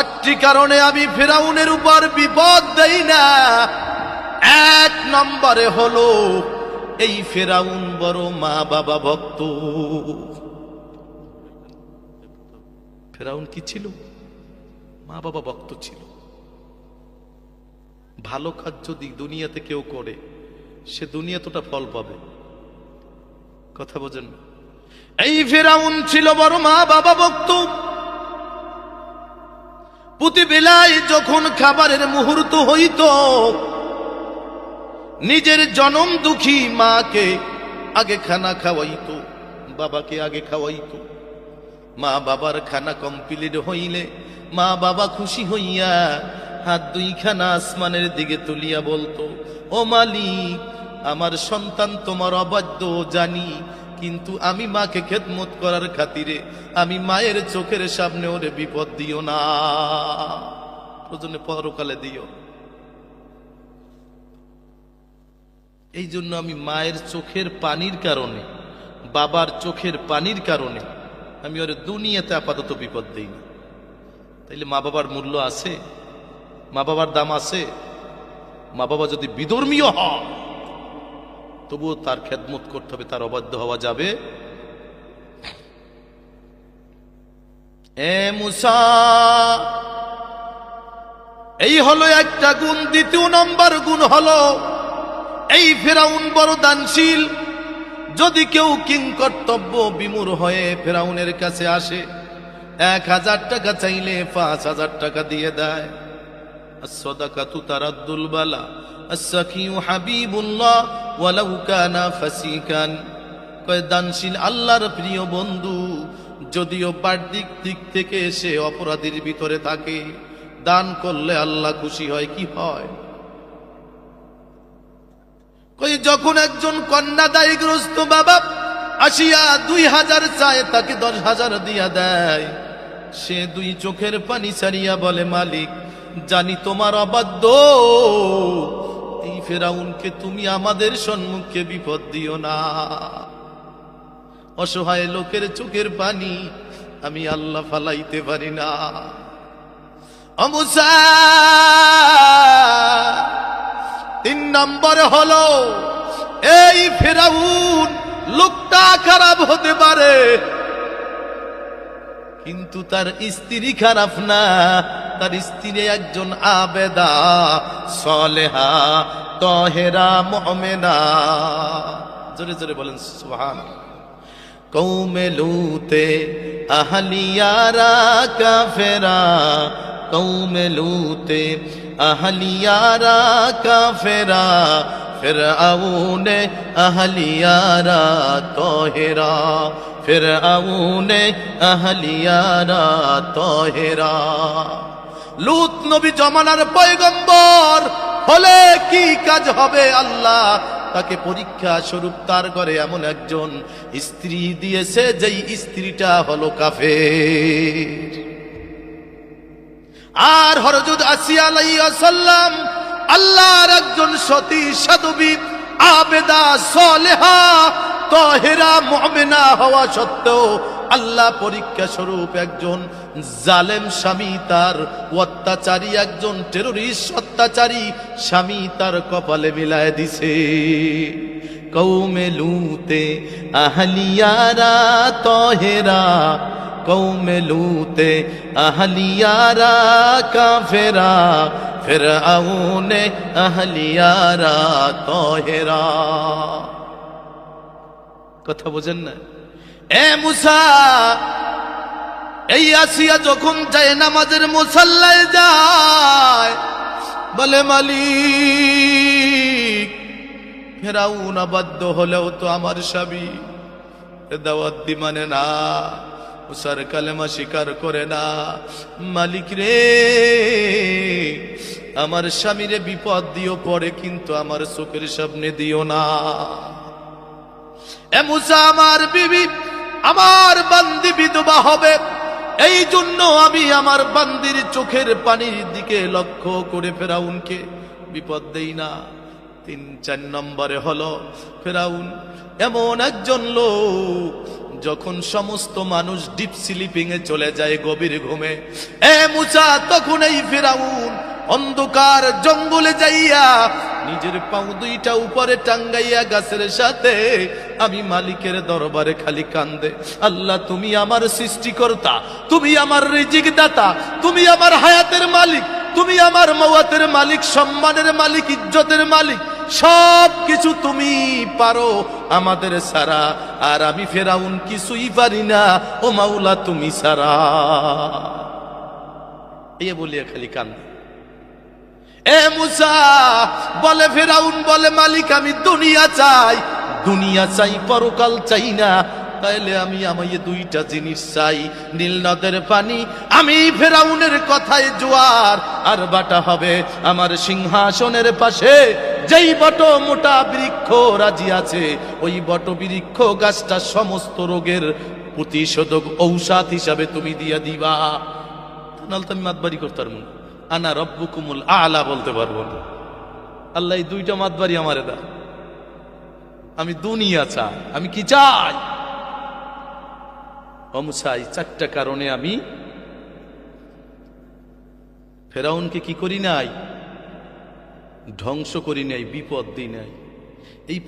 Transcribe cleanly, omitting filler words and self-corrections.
চারটি কারণে আমি ফিরাউনের উপর বিপদ দেই না। এক নম্বরে হলো এই ফিরাউন বড় মা বাবা ভক্ত। ফিরাউন কি ছিল? মা বাবা ভক্ত ছিল। ভালো কাজ যদি দুনিয়াতে কেউ করে সে দুনিয়াতটা ফল পাবে। কথা বোঝেন? এই ফিরাউন ছিল বড় মা বাবা ভক্ত। প্রতি বেলায় যখন খাবারের মুহূর্ত হইত, নিজের জনম দুঃখী মাকে আগে খানা খাওয়াইতো, বাবাকে আগে খাওয়াইতো। মা বাবার খানা কমপ্লিট হইলে মা বাবা খুশি হইয়া হাত দুইখানা আসমানের দিকে তুলিয়া বলতো, ও মালিক, আমার সন্তান তোমার অবাধ্য জানি, কিন্তু আমি মাকে খেদমত করার খাতিরে আমি মায়ের চোখের সামনে ওরে বিপদ দিও না, প্রয়োজনে পরকালে দিও। এই জন্য আমি মায়ের চোখের পানির কারণে, বাবার চোখের পানির কারণে আমি ওরে দুনিয়াতে আপাতত বিপদ দিই না। তাইলে মা বাবার মূল্য আছে? মা বাবার দাম আছে? মা বাবা যদি বিধর্মীয় হয় তবুও তার খেদমত করতে হবে, তার অবাধ্য হওয়া যাবে। এ মুসা, এই হলো একটা গুণ। দ্বিতীয় নম্বর গুণ হলো এই ফিরাউন বড় দানশীল। যদি কেউ কিংকর্তব্য বিমূঢ় হয়ে ফিরাউনের কাছে আসে, 1000 টাকা চাইলে 5000 টাকা দিয়ে দেয়। as-sadaqatu taraddul bala as-sakiyu habibullah walau kana fasikan। কয় দানশীল আল্লাহর প্রিয় বন্ধু, যদিও বাহ্যিক দিক থেকে সে অপরাধীর ভিতরে থাকে, দান করলে আল্লাহ খুশি হয়। কি হয়? কই যখন একজন কন্যাদায়গ্রস্ত বাবা আসিয়া 2000 চায়, তাকে 10,000 দিয়া দেয়, সে 2 চোখের পানি ছাড়িয়া বলে, মালিক, জানি তোমার অবাধ্য, এই ফিরাউনকে তুমি আমাদের সম্মুখে বিপদ দিও না। অসহায় লোকের চোখের পানি আমি আল্লাহ ফালাইতে পারি না। ও মুসা, 3 নম্বর হলো এই ফিরাউন লোকটা খারাপ হতে পারে, কিন্তু তার স্ত্রী খারাপ না। তার স্ত্রী একজন আবেদা, সলেহা, তহেরা, মুমিনা। জোরে জোরে বলেন সুবহানাল্লাহ। কওমে লূতে আহলিয়ারা কাফেরা, কওমে লূতে আহলিয়ারা কাফেরা, ফিরআউনে আহলিয়ারা তহেরা, ফিরআউনে আহলিয়ারা তহেরা। লূত নবী জমানার পয়গম্বর হলে কি কাজ হবে? আল্লাহ তাকে পরীক্ষা স্বরূপ তার ঘরে এমন একজন স্ত্রী দিয়েছে যেই স্ত্রীটা হলো কাফের। আর হযরত আসিয়া আলাইহিস সালাম আল্লাহর একজন সতী, সাধবী, আবেদা, সলেহা, তহেরা, মুমিনা হওয়া সত্ত্বেও আল্লাহ পরীক্ষা স্বরূপ একজন জালেম স্বামী, তার অত্যাচারী, একজন টেররিস্ট অত্যাচারী স্বামী তার কপালে মিলায় দিছে। কওমে লূতে আহলিয়ারা তহেরা, কওমে লূতে আহলিয়ারা কাফেরা, ফিরআউনে আহলিয়ারা তহেরা। কথা বোঝেন না? এ মুসা, এই আসিয়া যখন যায় নামাজের মুসাল্লায় যায়, বলে, মালিক, ফিরাউন অবাধ্য হলেও তো আমার স্বামী, দাওয়াত দি মানে না, মুসার কালেমা স্বীকার করে না। মালিক রে, আমার স্বামীরে বিপদ দিও পড়ে, কিন্তু আমার চোখের সামনে দিও না। এ মুসা, আমার বিবি, আমার বান্দি বিধবা হবে, এই জন্য আমি আমার বান্দির চোখের পানির দিকে লক্ষ্য করে ফিরাউনকে বিপদ দেই না। 3-4 নম্বরে হলো ফিরাউন এমন একজন লোক যখন সমস্ত মানুষ ডিপ স্লিপিং এ চলে যায়, গভীর ঘুমে, এ মুসা তখন এই ফিরাউন অন্ধকার জঙ্গলে যাইয়া নিজের পাও দুইটা উপরে টাঙ্গাইয়া গাছের সাথে আমি মালিকের দরবারে খালি কান্দে, আল্লাহ তুমি আমার সৃষ্টিকর্তা, তুমি আমার রিজিক দাতা, তুমি আমার হায়াতের মালিক, তুমি আমার মওয়াতের মালিক, সম্মানের মালিক, ইজ্জতের মালিক, সব কিছু তুমি পারো আমাদের সারা, আর আমি ফেরাউন কিছুই পারি না, ও মাওলা তুমি সারা। এই বলিয়া খালি কান্দে। এ মুসা বলে, ফেরাউন বলে, মালিক আমি দুনিয়া চাই, দুনিয়া চাই, পরকাল চাই না, তাইলে আমি আমায় দুইটা জিনিস চাই, নীল নদের পানি, আমি ফেরাউনের কথায় জোয়ার আর বাটা হবে আমার সিংহাসনের পাশে যেই বট মোটা বৃক্ষ রাজি আছে, ওই বট বৃক্ষ গাছটা সমস্ত রোগের প্রতিষেধক ঔষধ হিসাবে তুমি দিয়া দিবা। নাহলে তো আমি মাতবাড়ি করতে পারবো না, আনা রব্বুকুমুল আলা বলতে পারবো না। আল্লাহ এই দুইটা মাতবাড়ি আমারে দা, আমি দুনিয়া চাই, আমি কি চাই? চাই চারটা কারণে আমি ফেরাউনকে কি করি নাই, ধ্বংস করি নাই, বিপদ দিই নাই। এই